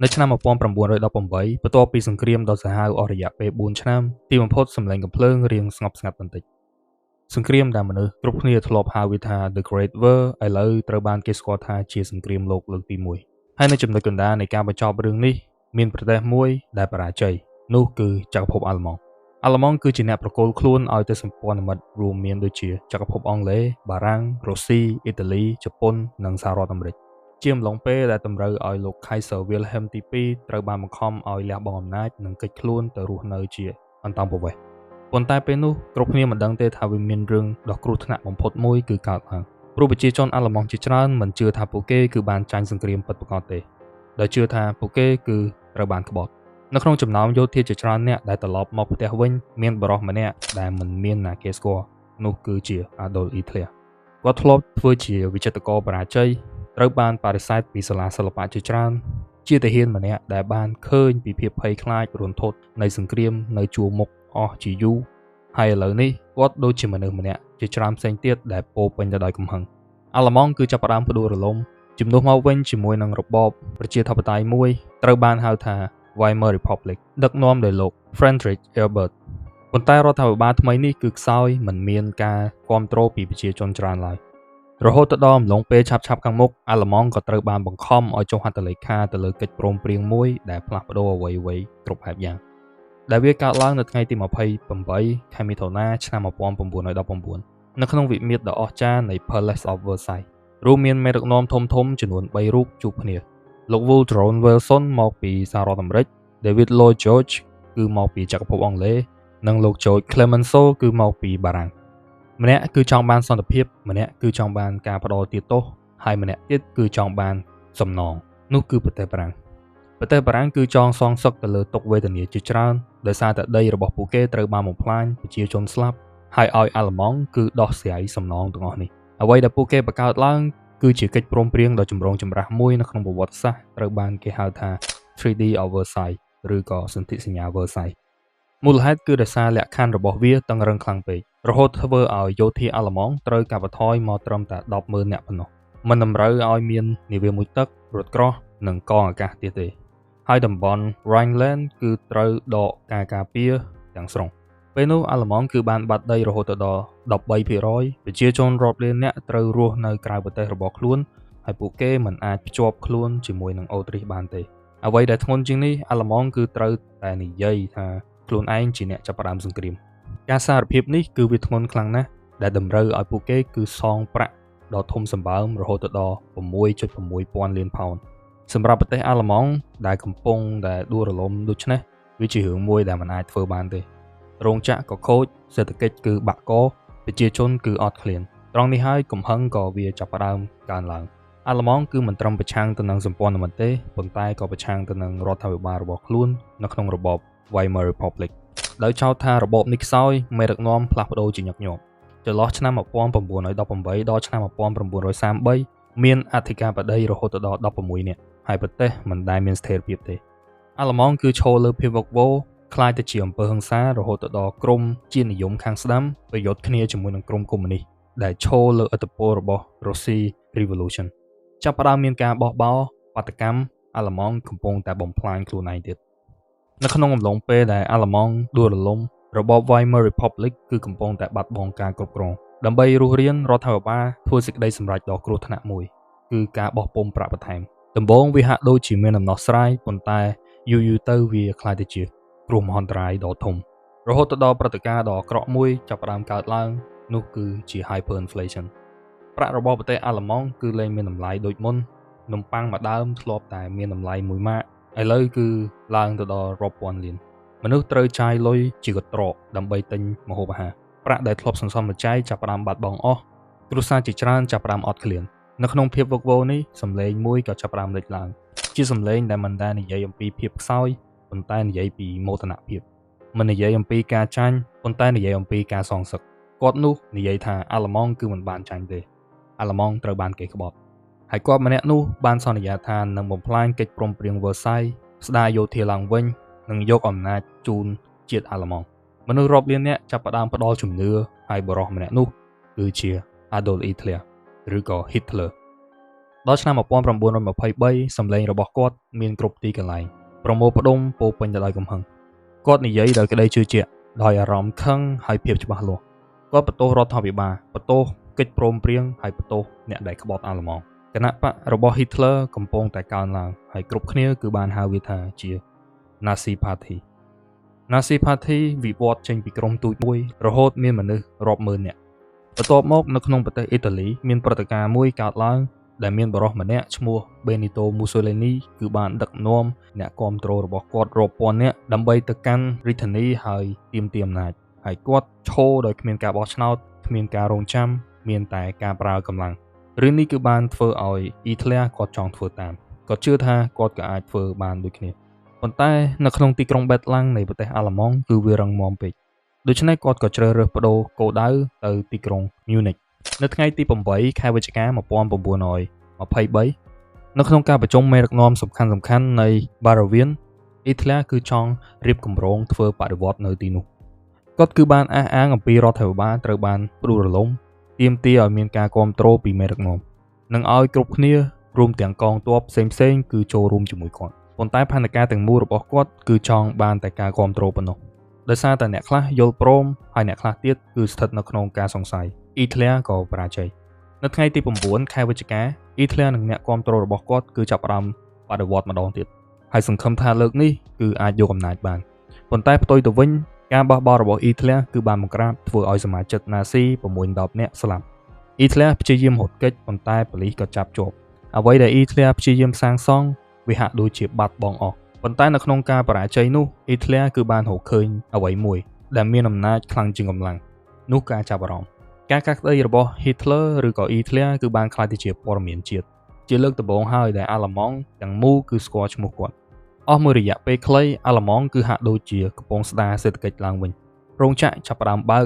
នៅឆ្នាំ1918 បន្ទាប់ពីសង្គ្រាមដ៏សាហាវអស់រយៈពេល4ឆ្នាំទីបំផុតសម្លេងកាភ្លើងរៀងស្ងប់ស្ងាត់បន្តិចសង្គ្រាមដែលមនុស្សគ្រប់គ្នាធ្លាប់ហៅវាថា The Great War ឥឡូវត្រូវបានគេស្គាល់ថាជាសង្គ្រាមលោកលើកទី1ហើយនៅចំណុចកណ្ដាលនៃការបញ្ចប់រឿងនេះមានប្រទេសមួយដែលបរាជ័យនោះគឺចក្រភពអាល្លឺម៉ង់គឺជាអ្នកប្រគល់ខ្លួនឲ្យទៅសម្ព័ន្ធមិត្តរួមមានដូចជាចក្រភពអង់គ្លេសបារាំងរុស្ស៊ីអ៊ីតាលីជប៉ុននិងសហរដ្ឋអាមេរិកជាអំឡុងពេលដែលតម្រូវឲ្យលោក Kaiser Wilhelm ទី2ត្រូវបានបង្ខំឲ្យលះបង់អំណាចនិងគេចខ្លួនទៅរស់នៅជាអន្តោប្រវេសន៍ប៉ុន្តែពេលនោះគ្រប់គ្នាមិនដឹងទេថាវាមានរឿងដ៏គ្រោះថ្នាក់បំផុតមួយគឺកើតឡើងព្រោះប្រជាជនអាល្លឺម៉ង់ជាច្រើនមិនជឿថាពួកគេគឺបានចាញ់សង្គ្រាមពិតប្រាកដទេដោយជឿថាពួកគេគឺត្រូវបានក្បត់នៅក្នុងចំណោមយោធាជាច្រើនអ្នកដែលត្រឡប់មកផ្ទះវិញមានបរិសម្នាក់ដែលមិនមានណាគេស្គាល់នោះគឺជា Adolf Hitler គាត់ធ្លាប់ធ្វើជាវិចិត្រករបរាជ័យត្រូវបានបដិសេធពីសាលាសិល្បៈជាច្រើនជាទាហានម្នាក់ដែលបានឃើញពីភាពភ័យខ្លាចរន្ធត់នៃសង្គ្រាមនៅជួរមុខអស់ជាយូរហើយឥឡូវនេះគាត់ដូចជាមនុស្សម្នាក់ជាច្រើនផ្សេងទៀតដែលពោពេញទៅដោយកំហឹងអាល្លឺម៉ង់គឺចាប់ផ្ដើមផ្ដួលរលំជំនួសមកវិញជាមួយនឹងរបបប្រជាធិបតេយ្យមួយត្រូវបានហៅថា Weimar Republic ដឹកនាំដោយលោក Friedrich Ebert ប៉ុន្តែរដ្ឋាភិបាលថ្មីនេះគឺខ្សោយមិនមានការគ្រប់គ្រងពីប្រជាជនច្រើនឡើយរហូតដល់អំឡុងពេលឆាប់ខាងមុខអាល្លឺម៉ង់ក៏ត្រូវបានបង្ខំឲ្យចុះហត្ថលេខាទៅលើកិច្ចព្រមព្រៀងមួយដែលផ្លាស់ប្ដូរអ្វីៗគ្រប់បែបយ៉ាងដែលវាកើតឡើងនៅថ្ងៃទី28ខែមិថុនាឆ្នាំ1919នៅក្នុងវិមាត្រដ៏អស្ចារ្យនៃ Palace of Versailles រួមមានមេដឹកនាំធំៗចំនួន3រូបជួបគ្នាលោក Woodrow Wilson មកពីសហរដ្ឋអាមេរិក David Lloyd George គឺមកពីចក្រភពអង់គ្លេសនិងលោក George Clemenceau គឺមកពីបារាំងម្នាក់គឺចង់បានសន្តិភាពម្នាក់គឺចង់បានការផ្ដល់ទាទោសហើយម្នាក់ទៀតគឺចង់បានសំណងនោះគឺប្រទេសបារាំងគឺចង់សងសឹកទៅលើទុក្ខវេទនាជាច្រើនដោយសារតែដីរបស់ពួកគេត្រូវបានបំផ្លាញប្រជាជនស្លាប់ហើយឲ្យអាល្លឺម៉ង់គឺដោះស្រាយសំណងទាំងអស់នេះអ្វីដែលពួកគេបង្កើតឡើងគឺជាកិច្ចព្រមព្រៀងដ៏ចម្រូងចម្រាសមួយនៅក្នុងប្រវត្តិសាស្ត្រត្រូវបានគេហៅថា Treaty of Versailles ឬក៏សន្ធិសញ្ញា Versailles មូលហេតុគឺដោយសារលក្ខខណ្ឌរបស់វាតឹងរ៉ឹងខ្លាំងពេករហូតធ្វើឲ្យយោធាអាល្លឺម៉ង់ត្រូវកាត់បន្ថយមកត្រឹមតែ 10,000 នាក់ប៉ុណ្ណោះមិនតម្រូវឲ្យមាននាវាមុជទឹករថក្រោះនិងកងអាកាសទៀតទេហើយតំបន់ Rhineland គឺត្រូវដកការការពារទាំងស្រុងពេលនោះអាល្លឺម៉ង់គឺបានបាត់ដីរហូតដល់ 13% ប្រជាជនរាប់លាននាក់ត្រូវរស់នៅក្រៅប្រទេសរបស់ខ្លួនហើយពួកគេមិនអាចភ្ជាប់ខ្លួនជាមួយនឹងអូទ្រីសបានទេអ្វីដែលធ្ងន់ជាងនេះអាល្លឺម៉ង់គឺត្រូវតែនិយាយថាខ្លួនឯងជាអ្នកចាប់ផ្ដើមសង្គ្រាមការសារភាពនេះគឺវាធ្ងន់ខ្លាំងណាស់ដែលតម្រូវឲ្យពួកគេគឺសងប្រាក់ដ៏ធំសម្បើមរហូតដល់ 6.6 ពាន់លានផោនសម្រាប់ប្រទេសអាល្លឺម៉ង់ដែលកំពុងតែដួលរលំដូច្នេះវាជារឿងមួយដែលមិនអាចធ្វើបានទេរោងចក្រក៏ខូចសេដ្ឋកិច្ចគឺបាក់កប្រជាជនគឺអត់ឃ្លានត្រង់នេះហើយកំហឹងក៏វាចាប់ផ្ដើមកើនឡើងអាល្លឺម៉ង់គឺមិនត្រឹមប្រឆាំងទៅនឹងសម្ព័ន្ធមិត្តទេប៉ុន្តែក៏ប្រឆាំងទៅនឹងរដ្ឋាភិបាលរបស់ខ្លួននៅក្នុងរបប Weimar Republic ដោយចោទថារបបនេះខ្សោយមេដឹកនាំផ្លាស់ប្ដូរជាញឹកញាប់ចន្លោះឆ្នាំ1918ដល់ឆ្នាំ1933មានអធិការបតីរហូតដល់16នាក់ហើយប្រទេសមិនដែលមានស្ថិរភាពទេអាល្លឺម៉ង់គឺឈរលើភាពវឹកវរខ្លាយទៅជាអំពើហិង្សារហូតដល់ក្រុមជាតិនិយមខាងស្ដាំប្រយុទ្ធគ្នាជាមួយនឹងក្រុមកុម្មុយនីសដែលឈរលើឥទ្ធិពលរបស់ Russian Revolution ចាប់ផ្ដើមមានការបោះបោរបាតកម្មអាល្លឺម៉ង់កំពុងតែបំផ្លាញខ្លួនឯងទៀតនៅក្នុងអំឡុងពេលដែលអាល្លឺម៉ង់ដួលរលំរបប Weimar Republic គឺកំពុងតែបាត់បង់ការគ្រប់គ្រងដើម្បីរស់រានរដ្ឋាភិបាលធ្វើសេចក្តីសម្រេចដ៏គ្រោះថ្នាក់មួយគឺការបោះពុម្ពប្រាក់បន្ថែមដំបូងវាហាក់ដូចជាមានដំណោះស្រាយប៉ុន្តែយូរទៅវាក្លាយទៅជាគ្រោះមហន្តរាយដ៏ធំរហូតដល់ព្រឹត្តិការណ៍ដ៏អាក្រក់មួយចាប់ផ្ដើមកើតឡើងនោះគឺជា Hyperinflation ប្រាក់របស់ប្រទេសអាល្លឺម៉ង់គឺលែងមានតម្លៃដូចមុននំប៉័ងមួយដើមធ្លាប់តែមានតម្លៃ1ម៉ាកឥឡូវគឺឡើងទៅដល់រាប់ពាន់លានមនុស្សត្រូវចាយលុយជាកត្រកដើម្បីទិញម្ហូបអាហារប្រាក់ដែលធ្លាប់សន្សំចៃចាប់ផ្ដើមបាត់បង់អស់គ្រួសារជាច្រើនចាប់ផ្ដើមអត់ឃ្លាននៅក្នុងភាពវឹកវរនេះសម្លេងមួយក៏ចាប់ផ្ដើមលេចឡើងជាសម្លេងដែលមិនដែលនិយាយអំពីភាពខ្សោយប៉ុន្តែនិយាយពីមោទនភាពមិននិយាយអំពីការចាញ់ប៉ុន្តែនិយាយអំពីការសងសឹកគាត់នោះនិយាយថាអាល្លឺម៉ង់គឺមិនបានចាញ់ទេអាល្លឺម៉ង់ត្រូវបានគេក្បត់ហើយគាត់ម្នាក់នោះបានសន្យាថានឹងបំផ្លាញកិច្ចព្រមព្រៀង Versailles ស្ដារយោធាឡើងវិញនិងយកអំណាចជូនជាតិអាល្លឺម៉ង់មនុស្សរាប់លាននាក់ចាប់ផ្ដើមផ្ដល់ជំនឿហើយបរិសម្នាក់នោះគឺជា Adolf Hitler ឬក៏ Hitler ដល់ឆ្នាំ1923សម្លេងរបស់គាត់មានគ្រប់ទីកន្លែងប្រមូលផ្ដុំពោពេញទៅដោយកំហឹងគាត់និយាយដោយក្តីជឿជាក់ដោយអារម្មណ៍ខឹងហើយភាពច្បាស់លាស់គាត់បន្ទោសរដ្ឋាភិបាលបន្ទោសកិច្ចព្រមព្រៀងហើយបន្ទោសអ្នកដែលក្បត់អាល្លឺម៉ង់គណៈបករបស់ Hitler កំពុងតែកើនឡើងហើយគ្រប់គ្នាគឺបានហៅវាថាជា Nazi Party Nazi Party វិវត្តចេញពីក្រុមទូចមួយរហូតមានមនុស្សរាប់ម៉ឺននាក់បន្ទាប់មកនៅក្នុងប្រទេសអ៊ីតាលីមានព្រឹត្តិការណ៍មួយកើតឡើងដែលមានបរិសម្នាក់ឈ្មោះ Benito Mussolini គឺបានដឹកនាំអ្នកគាំទ្ររបស់គាត់រាប់ពាន់នាក់ដើម្បីទៅកាន់រាជធានីហើយទាមទារអំណាចហើយគាត់ឈរដោយគ្មានការបោះឆ្នោតគ្មានការរងចាំមានតែការប្រើកម្លាំងរឿងនេះគឺបានធ្វើឲ្យអ៊ីតាលីគាត់ចង់ធ្វើតាមគាត់ជឿថាគាត់ក៏អាចធ្វើបានដូចគ្នាប៉ុន្តែនៅក្នុងទីក្រុងបេតឡាំងនៃប្រទេសអាល្លឺម៉ង់គឺវារឹងមាំពេកដូច្នេះគាត់ក៏ជ្រើសរើសបដូរគោលដៅទៅទីក្រុង Munich នៅថ្ងៃទី8ខែវិច្ឆិកា1923នៅក្នុងការប្រជុំមេដឹកនាំសំខាន់នៃ Bavaria អ៊ីតាលីគឺចង់រៀបគម្រោងធ្វើបដិវត្តន៍នៅទីនោះគាត់គឺបានអះអាងអំពីរដ្ឋាភិបាលត្រូវបានផ្ដួលរលំទាមទារឲ្យមានការគ្រប់គ្រងពីមេដឹកនាំនិងឲ្យគ្រប់គ្នារួមទាំងកងទ័ពផ្សេងៗគឺចូលរួមជាមួយគាត់ប៉ុន្តែផែនការទាំងមូលរបស់គាត់គឺចង់បានតែការគ្រប់គ្រងប៉ុណ្ណោះដោយសារតែអ្នកខ្លះយល់ព្រមហើយអ្នកខ្លះទៀតគឺស្ថិតនៅក្នុងការសង្ស័យអ៊ីតាលីក៏បរាជ័យនៅថ្ងៃទី9ខែវិច្ឆិកាអ៊ីតាលីនិងអ្នកគ្រប់គ្រងរបស់គាត់គឺចាប់ផ្ដើមបដិវត្តម្ដងទៀតហើយសង្ឃឹមថាលើកនេះគឺអាចយកអំណាចបានប៉ុន្តែផ្ទុយទៅវិញការបះបោររបស់អ៊ីតាលីគឺបានបង្ក្រាបធ្វើឲ្យសមាជិក Nazi 6-10 នាក់ស្លាប់អ៊ីតាលីព្យាយាមរត់គេចប៉ុន្តែប៉ូលីសក៏ចាប់ជាប់អ្វីដែលអ៊ីតាលីព្យាយាមសាងសង់វាហាក់ដូចជាបាត់បង់អស់ប៉ុន្តែនៅក្នុងការបរាជ័យនោះអ៊ីតាលីគឺបានរកឃើញអ្វីមួយដែលមានអំណាចខ្លាំងជាងកម្លាំងនោះការចាប់អារម្មណ៍ការកាត់ក្តីរបស់ Hitler ឬក៏អ៊ីតាលីគឺបានក្លាយទៅជាព័ត៌មានជាតិជាលើកដំបូងហើយដែលអាល្លឺម៉ង់ទាំងមូលគឺស្គាល់ឈ្មោះគាត់អស់មួយរយៈពេលខ្លីអាល្លឺម៉ង់គឺហាក់ដូចជាកំពុងស្ដារសេដ្ឋកិច្ចឡើងវិញរោងចក្រចាប់ផ្ដើមបើក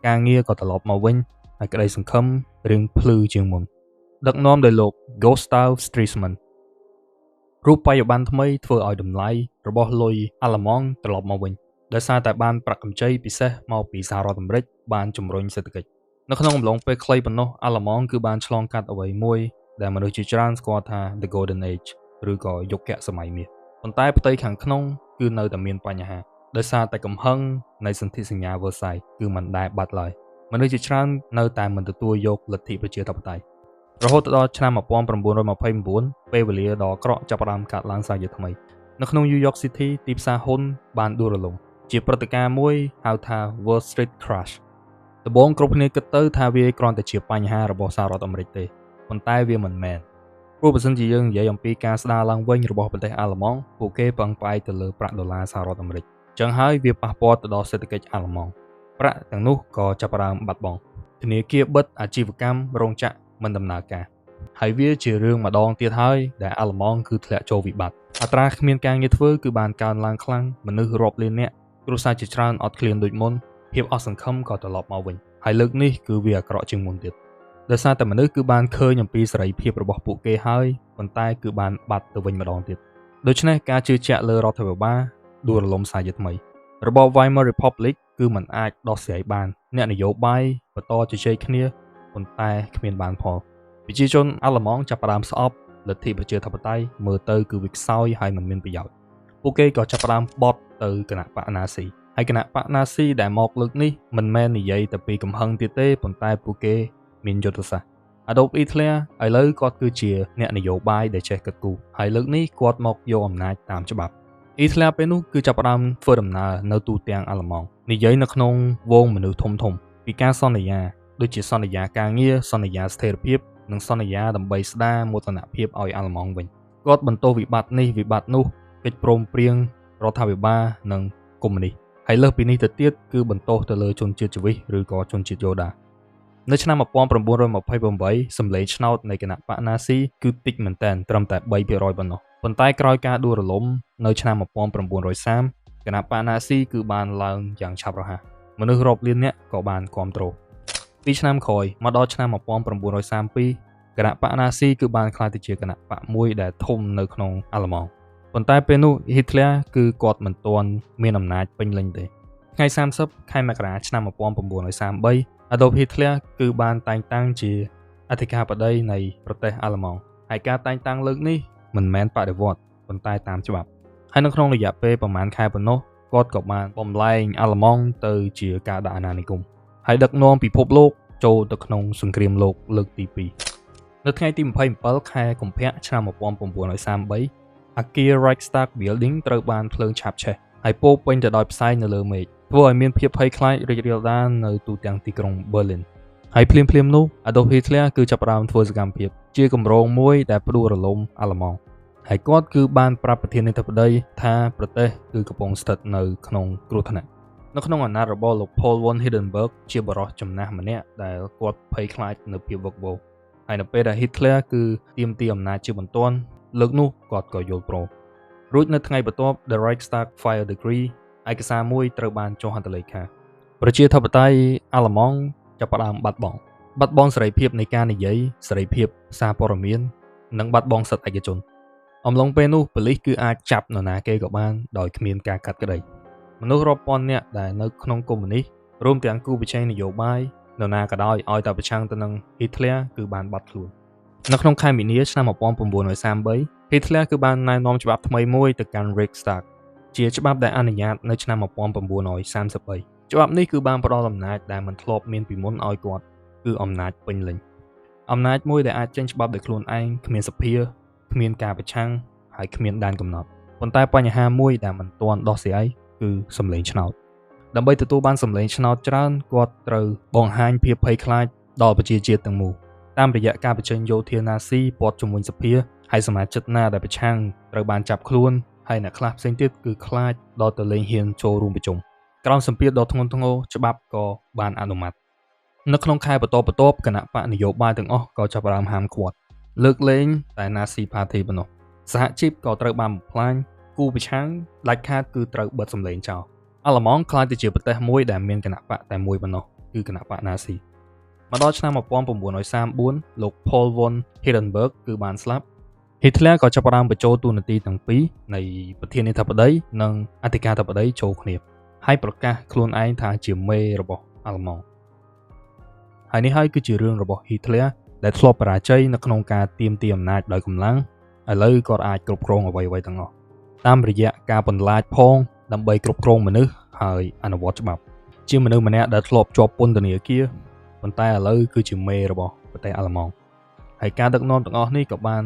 ការងារក៏ត្រឡប់មកវិញហើយក្តីសង្ឃឹមរៀងភ្លឺជាងមុនដឹកនាំដោយលោក Gustav Stresemann រូបបច្ចុប្បន្នថ្មីធ្វើឲ្យតម្លៃរបស់លុយអាល្លឺម៉ង់ត្រឡប់មកវិញដោយសារតែបានប្រាក់កម្ចីពិសេសមកពីសហរដ្ឋអាមេរិកបានជំរុញសេដ្ឋកិច្ចនៅក្នុងអំឡុងពេលខ្លីប៉ុណ្ណោះអាល្លឺម៉ង់គឺបានឆ្លងកាត់អ្វីមួយដែលមនុស្សជាច្រើនស្គាល់ថា The Golden Age ឬក៏យុគសម័យមាសប៉ុន្តែផ្ទៃខាងក្នុងគឺនៅតែមានបញ្ហាដោយសារតែកំហឹងនៃសន្ធិសញ្ញា Versailles គឺមិនដែលបាត់ឡើយមនុស្សជាច្រើននៅតែមិនទទួលយកលទ្ធិប្រជាធិបតេយ្យរហូតដល់ឆ្នាំ1929ពេលវេលាដ៏អាក្រក់ចាប់ផ្ដើមកាត់ឡើងសារជាថ្មីនៅក្នុង New York City ទីផ្សារហ៊ុនបានដួលរលំជាព្រឹត្តិការណ៍មួយហៅថា Wall Street Crash ដំបូងគ្រប់គ្នាគិតទៅថាវាគ្រាន់តែជាបញ្ហារបស់សហរដ្ឋអាមេរិកទេប៉ុន្តែវាមិនមែនព្រោះបើសិនជាយើងនិយាយអំពីការស្ដារឡើងវិញរបស់ប្រទេសអាល្លឺម៉ង់ពួកគេពឹងផ្អែកទៅលើប្រាក់ដុល្លារសហរដ្ឋអាមេរិកអញ្ចឹងហើយវាប៉ះពាល់ទៅដល់សេដ្ឋកិច្ចអាល្លឺម៉ង់ប្រាក់ទាំងនោះក៏ចាប់ផ្ដើមបាត់បង់ធនាគារបិទអាជីវកម្មរោងចក្រមិនដំណើរការហើយវាជារឿងម្ដងទៀតហើយដែលអាល្លឺម៉ង់គឺធ្លាក់ចូលវិបត្តិអត្រាគ្មានការងារធ្វើគឺបានកើនឡើងខ្លាំងមនុស្សរាប់លាននាក់គ្រួសារជាច្រើនអត់ឃ្លានដូចមុនភាពអស់សង្ឃឹមក៏ត្រឡប់មកវិញហើយលើកនេះគឺវាអាក្រក់ជាងមុនទៀតដោយសារតែមនុស្សគឺបានឃើញអំពីសេរីភាពរបស់ពួកគេហើយប៉ុន្តែគឺបានបាត់ទៅវិញម្ដងទៀតដូច្នេះការជឿជាក់លើរដ្ឋាភិបាលដួលរលំសារជាថ្មីរបប Weimar Republic គឺមិនអាចដោះស្រាយបានអ្នកនយោបាយបន្តជជែកគ្នាប៉ុន្តែគ្មានបានផលប្រជាជនអាល្លឺម៉ង់ចាប់ផ្ដើមស្អប់លទ្ធិប្រជាធិបតេយ្យមើលទៅគឺវាខ្សោយហើយមិនមានប្រយោជន៍ពួកគេក៏ចាប់ផ្ដើមបត់ទៅគណៈបក Nazi ហើយគណៈបក Nazi ដែលមកលើកនេះមិនមែននិយាយតែពីកំហឹងទៀតទេប៉ុន្តែពួកគេមានយុទ្ធសាស្ត្រ Adolf Hitler ឥឡូវគាត់គឺជាអ្នកនយោបាយដែលចេះគិតគូរហើយលើកនេះគាត់មកយកអំណាចតាមច្បាប់អ៊ីតាលីពេលនោះគឺចាប់ផ្ដើមធ្វើដំណើរនៅទូទាំងអាល្លឺម៉ង់និយាយនៅក្នុងវងមនុស្សធំពីការសន្យាដូចជាសន្យាការងារសន្យាស្ថិរភាពនិងសន្យាដើម្បីស្ដារមោទនភាពឲ្យអាល្លឺម៉ង់វិញគាត់បន្ទោសវិបត្តិនេះវិបត្តិនោះកិច្ចព្រមព្រៀងរដ្ឋាភិបាលនិងកុម្មុយនីសហើយលើសពីនេះទៅទៀតគឺបន្ទោសទៅលើជនជាតិជីវិសឬក៏ជនជាតិយូដានៅឆ្នាំ1928សម្លេងឆ្នោតនៃគណៈបក Nazi គឺតិចមែនទែនត្រឹមតែ 3% ប៉ុណ្ណោះប៉ុន្តែក្រោយការដួលរលំនៅឆ្នាំ1930គណៈបក Nazi គឺបានឡើងយ៉ាងឆាប់រហ័សមនុស្សរាប់លាននាក់ក៏បានគាំទ្រពីឆ្នាំក្រោយមកដល់ឆ្នាំ1932គណៈបក Nazi គឺបានក្លាយទៅជាគណៈបកមួយដែលធំនៅក្នុងអាល្លឺម៉ង់ប៉ុន្តែពេលនោះ Hitler គឺគាត់មិនទាន់មានអំណាចពេញលេញទេថ្ងៃ30ខែមករាឆ្នាំ1933Adolf Hitler គឺបានតែងតាំងជាអធិការបតីនៃប្រទេសអាល្លឺម៉ង់ ហើយការតែងតាំងលើកនេះមិនមែនបដិវត្តន៍ប៉ុន្តែតាមច្បាប់ហើយនៅក្នុងរយៈពេលប្រហែលខែប៉ុណ្ណោះគាត់ក៏បានបំលែងអាល្លឺម៉ង់ទៅជាការដាក់អាណានិគមហើយដឹកនាំពិភពលោកចូលទៅក្នុងសង្គ្រាមលោកលើកទី2នៅថ្ងៃទី27ខែកុម្ភៈឆ្នាំ1933អគារ Reichstag Building ត្រូវបានភ្លើងឆាបឆេះហើយពោពេញទៅដោយផ្សែងនៅលើមេឃធ្វើឲ្យមានភាពភ័យខ្លាចរីករាលដាលនៅទូទាំងទីក្រុង Berlin ហើយភ្លាមនោះ Adolf Hitler គឺចាប់ផ្ដើមធ្វើសកម្មភាពជាគម្រោងមួយដែលផ្ដួលរលំអាល្លឺម៉ង់ហើយគាត់គឺបានប្រាប់ប្រធានាធិបតីថាប្រទេសគឺកំពុងស្ថិតនៅក្នុងគ្រោះថ្នាក់នៅក្នុងអាណត្តិរបស់លោក Paul von Hindenburg ជាបរិសុទ្ធចំណាស់ម្នាក់ដែលគាត់ភ័យខ្លាចនៅភាពវឹកវរហើយនៅពេលដែល Hitler គឺទាមទារអំណាចជាបន្ទាន់លើកនោះគាត់ក៏យល់ព្រមរួចនៅថ្ងៃបន្ទាប់ The Reichstag Fire Decree ឯកសារមួយត្រូវបានចុះហត្ថលេខាប្រជាធិបតេយ្យអាល្លឺម៉ង់ចាប់ផ្ដើមបាត់បង់សេរីភាពនៃការនិយាយសេរីភាពសារព័ត៌មាននិងបាត់បង់សិទ្ធិឯកជនអំឡុងពេលនោះប៉ូលីសគឺអាចចាប់នរណាគេក៏បានដោយគ្មានការកាត់ក្តីមនុស្សរាប់ពាន់នាក់ដែលនៅក្នុងកុម្មុយនីសរួមទាំងគូប្រជែងនយោបាយនរណាក៏ដោយឲ្យតែប្រឆាំងទៅនឹង Hitler គឺបានបាត់ខ្លួននៅក្នុងខែមីនាឆ្នាំ1933 Hitler គឺបានណែនាំច្បាប់ថ្មីមួយទៅកាន់ Reichstag ជាច្បាប់ដែលអនុញ្ញាតនៅឆ្នាំ1933ច្បាប់នេះគឺបានផ្ដល់អំណាចដែលមិនធ្លាប់មានពីមុនឲ្យគាត់គឺអំណាចពេញលេញអំណាចមួយដែលអាចចេញច្បាប់ដោយខ្លួនឯងគ្មានសភាគ្មានការប្រឆាំងហើយគ្មានដែនកំណត់ប៉ុន្តែបញ្ហាមួយដែលមិនទាន់ដោះស្រាយគឺសម្លេងឆ្នោតដើម្បីទទួលបានសម្លេងឆ្នោតច្រើនគាត់ត្រូវបង្ហាញភាពភ័យខ្លាចដល់ប្រជាជាតិទាំងមូលតាមរយៈការបញ្ចេញយោធាណាស៊ីព័ទ្ធជំនួយសភាហើយសមាជិកណាដែលប្រឆាំងត្រូវបានចាប់ខ្លួនហើយអ្នកខ្លះផ្សេងទៀតគឺខ្លាចដល់ទៅលែងហ៊ានចូលរួមប្រជុំក្រោមសម្ពាធដ៏ធ្ងន់ធ្ងរច្បាប់ក៏បានអនុម័តនៅក្នុងខែបន្ទាប់គណៈបកនយោបាយទាំងអស់ក៏ចាប់ផ្ដើមហាមឃាត់លើកលែងតែ Nazi Party ប៉ុណ្ណោះសហជីពក៏ត្រូវបានបំផ្លាញគូប្រឆាំងដាច់ខាតគឺត្រូវបិទសម្លេងចោលអាល្លឺម៉ង់ក្លាយទៅជាប្រទេសមួយដែលមានគណៈបកតែមួយប៉ុណ្ណោះគឺគណៈបក Nazi មកដល់ឆ្នាំ1934លោក Paul von Hindenburg គឺបានស្លាប់ Hitler ក៏ចាប់ផ្ដើមបញ្ចូលតួនាទីទាំងពីរនៃប្រធានាធិបតីនិងអធិការធិបតីចូលគ្នាហើយប្រកាសខ្លួនឯងថាជាមេរបស់អាល្លឺម៉ង់ហើយនេះហើយគឺជារឿងរបស់ Hitler ដែលធ្លាប់បរាជ័យនៅក្នុងការទាមទារអំណាចដោយកម្លាំងឥឡូវគាត់អាចគ្រប់គ្រងអ្វីៗទាំងអស់តាមរយៈការបន្លាចផងដើម្បីគ្រប់គ្រងមនុស្សហើយអនុវត្តច្បាប់ជាមនុស្សម្នាក់ដែលធ្លាប់ជាប់ពន្ធនាគារប៉ុន្តែឥឡូវគឺជាមេរបស់ប្រទេសអាល្លឺម៉ង់ហើយការដឹកនាំទាំងអស់នេះក៏បាន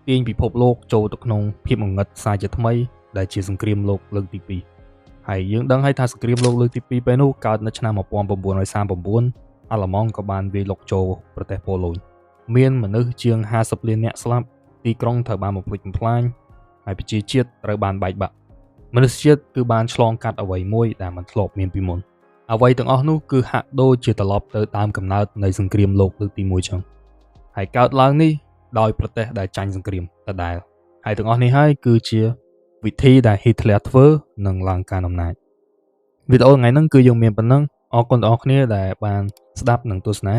ទាញពិភពលោកចូលទៅក្នុងភាពងងឹតសាជាថ្មីដែលជាសង្គ្រាមលោកលើកទី2ហើយយើងដឹងហើយថាសង្គ្រាមលោកលើកទី2ពេលនោះកើតនៅឆ្នាំ1939អាល្លឺម៉ង់ក៏បានវាយលុកចូលប្រទេសប៉ូឡូញមានមនុស្សជាង50លាននាក់ស្លាប់ទីក្រុងត្រូវបានបំផ្លិចបំផ្លាញហើយប្រជាជាតិត្រូវបានបែកបាក់មនុស្សជាតិគឺបានឆ្លងកាត់អ្វីមួយដែលមិនធ្លាប់មានពីមុនអ្វីទាំងអស់នោះគឺហាក់ដូចជាត្រឡប់ទៅដើមកំណើតនៃសង្គ្រាមលោកលើកទី1ចឹងហើយកើតឡើងនេះដោយប្រទេសដែលចាញ់សង្គ្រាមដដែលហើយទាំងអស់នេះហើយគឺជាវិធីដែល Hitler ធ្វើនឹងឡើងកាន់អំណាចវីដេអូថ្ងៃហ្នឹងគឺយើងមានប៉ុណ្ណឹងអរគុណដល់អ្នកគ្នាដែលបានស្ដាប់និងទស្សនា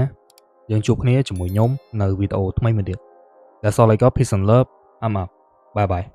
យើងជួបគ្នាជាមួយខ្ញុំនៅវីដេអូថ្មីមួយទៀត That's all I got. Peace and love. I'm out. Bye bye.